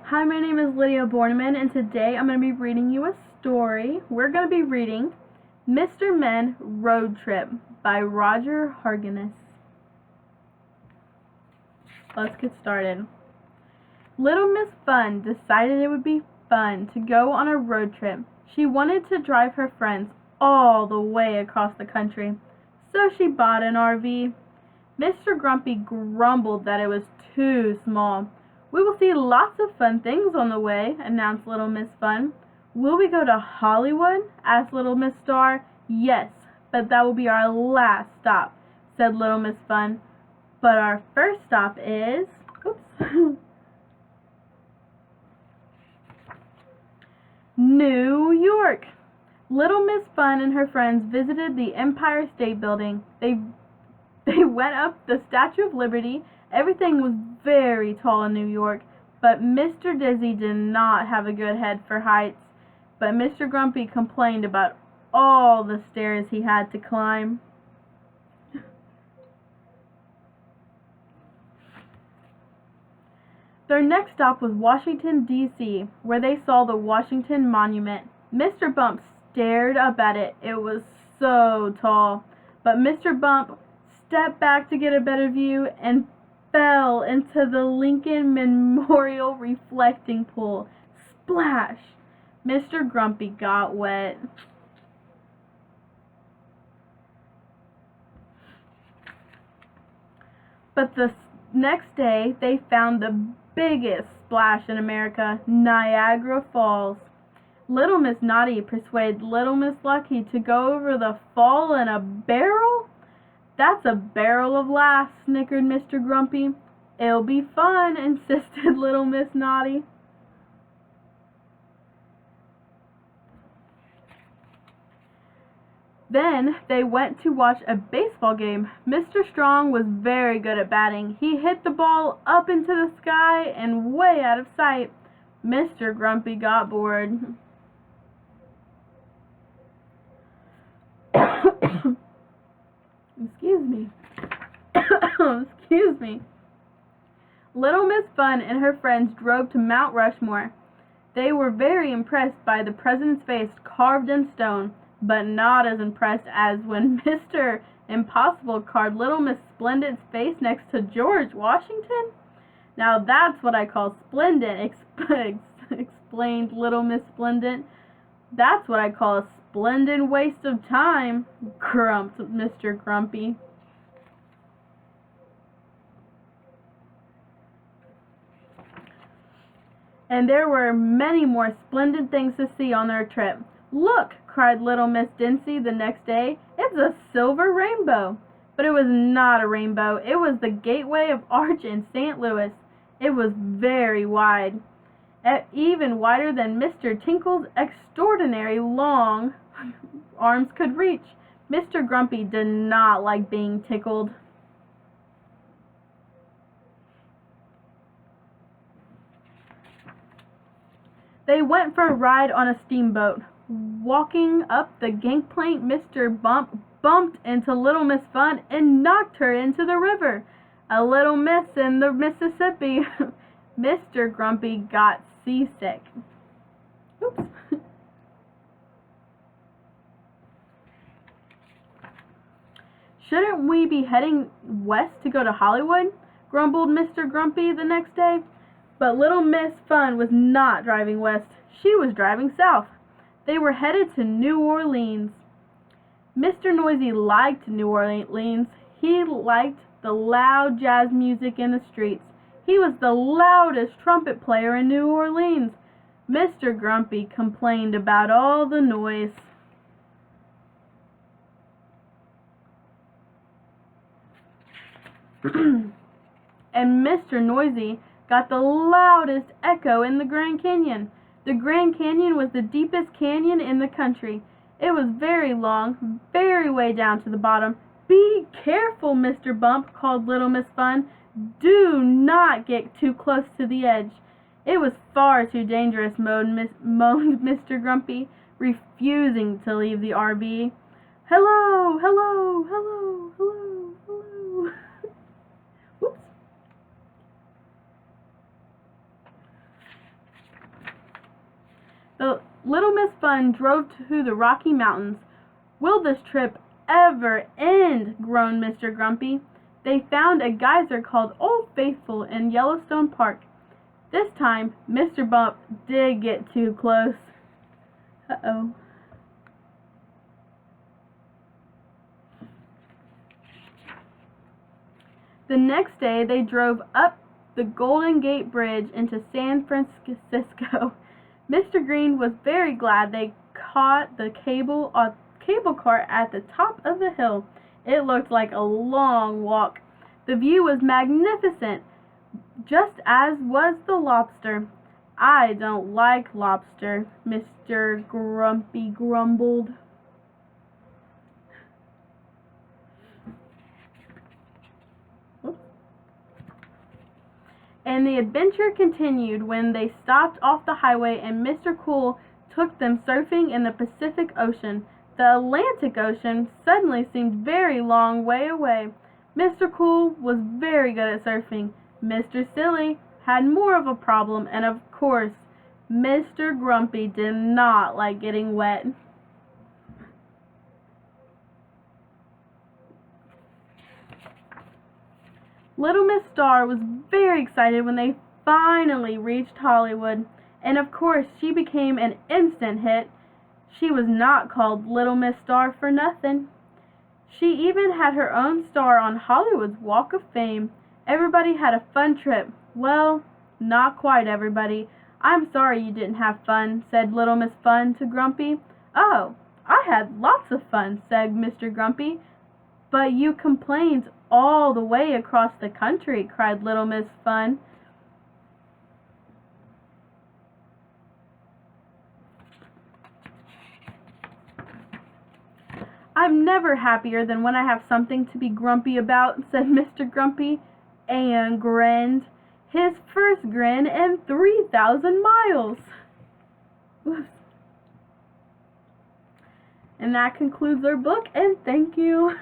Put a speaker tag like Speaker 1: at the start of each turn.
Speaker 1: Hi, my name is Lydia Borneman, and today I'm going to be reading you a story. We're going to be reading Mr. Men Road Trip by Roger Hargreaves. Let's get started. Little Miss Fun decided it would be fun to go on a road trip. She wanted to drive her friends all the way across the country, so she bought an RV. Mr. Grumpy grumbled that it was too small. "We will see lots of fun things on the way," announced Little Miss Fun. "Will we go to Hollywood?" asked Little Miss Star. "Yes, but that will be our last stop," said Little Miss Fun. "But our first stop is..." New York. Little Miss Fun and her friends visited the Empire State Building. They went up the Statue of Liberty. Everything was very tall in New York, but Mr. Dizzy did not have a good head for heights. But Mr. Grumpy complained about all the stairs he had to climb. Their next stop was Washington, D.C., where they saw the Washington Monument. Mr. Bump stared up at it. It was so tall. But Mr. Bump stepped back to get a better view and fell into the Lincoln Memorial reflecting pool. Splash! Mr. Grumpy got wet. But the next day they found the biggest splash in America, Niagara Falls. Little Miss Naughty persuaded Little Miss Lucky to go over the fall in a barrel. "That's a barrel of laughs," snickered Mr. Grumpy. "It'll be fun," insisted Little Miss Naughty. Then they went to watch a baseball game. Mr. Strong was very good at batting. He hit the ball up into the sky and way out of sight. Mr. Grumpy got bored. Excuse me. Excuse me. Little Miss Fun and her friends drove to Mount Rushmore. They were very impressed by the president's face carved in stone, but not as impressed as when Mr. Impossible carved Little Miss Splendid's face next to George Washington. "Now that's what I call splendid," explained Little Miss Splendid. "That's what I call a splendid waste of time," grumped Mr. Grumpy. And there were many more splendid things to see on their trip. "Look!" cried Little Miss Dincy the next day. "It's a silver rainbow." But it was not a rainbow. It was the Gateway of Arch in St. Louis. It was very wide, even wider than Mr. Tinkle's extraordinary long arms could reach. Mr. Grumpy did not like being tickled. They went for a ride on a steamboat. Walking up the gangplank, Mr. Bump bumped into Little Miss Fun and knocked her into the river. A little miss in the Mississippi. Mr. Grumpy got seasick. Oops. "Shouldn't we be heading west to go to Hollywood?" grumbled Mr. Grumpy the next day. But Little Miss Fun was not driving west. She was driving south. They were headed to New Orleans. Mr. Noisy liked New Orleans. He liked the loud jazz music in the streets. He was the loudest trumpet player in New Orleans. Mr. Grumpy complained about all the noise. And Mr. Noisy got the loudest echo in the Grand Canyon. The Grand Canyon was the deepest canyon in the country. It was very long, very way down to the bottom. "Be careful, Mr. Bump," called Little Miss Fun. "Do not get too close to the edge." It was far too dangerous, moaned Mr. Grumpy, refusing to leave the RV. "Hello, hello, hello, hello, hello." Whoops. The Little Miss Fun drove to the Rocky Mountains. "Will this trip ever end?" groaned Mr. Grumpy. They found a geyser called Old Faithful in Yellowstone Park. This time, Mr. Bump did get too close. Uh-oh. The next day, they drove up the Golden Gate Bridge into San Francisco. Mr. Green was very glad they caught the cable car at the top of the hill. It looked like a long walk. The view was magnificent, just as was the lobster. "I don't like lobster," Mr. Grumpy grumbled. And the adventure continued when they stopped off the highway and Mr. Cool took them surfing in the Pacific Ocean. The Atlantic Ocean suddenly seemed very long way away. Mr. Cool was very good at surfing. Mr. Silly had more of a problem, and of course, Mr. Grumpy did not like getting wet. Little Miss Star was very excited when they finally reached Hollywood, and of course she became an instant hit. She was not called Little Miss Star for nothing. She even had her own star on Hollywood's Walk of Fame. Everybody had a fun trip. Well, not quite everybody. "I'm sorry you didn't have fun," said Little Miss Fun to Grumpy. "Oh, I had lots of fun," said Mr. Grumpy. "But you complained all the way across the country," cried Little Miss Fun. "I'm never happier than when I have something to be grumpy about," said Mr. Grumpy, and grinned. His first grin in 3,000 miles. Oops. And that concludes our book, and thank you.